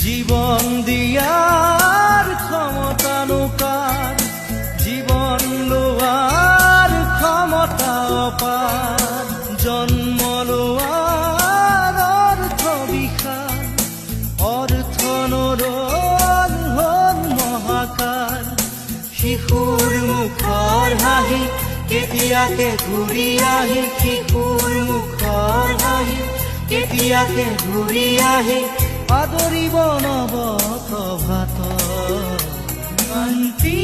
জীবন দিয়াৰ ক্ষমতা কাৰ, জীবন লোৱাৰ ক্ষমতা অপাৰ, জন্ম লোৱাৰ অৰ্থ বিশাল, অৰ্থ নৰল হ'ল মহাকাল। শিশুৰ মুখৰ হাঁহি কেতিয়াকে ঘূৰি আহি, শিশুৰ মুখৰ হাঁহি কেতিয়াকে ঘূৰি আহি, আদৰিব নৱ প্ৰভাত শান্তি।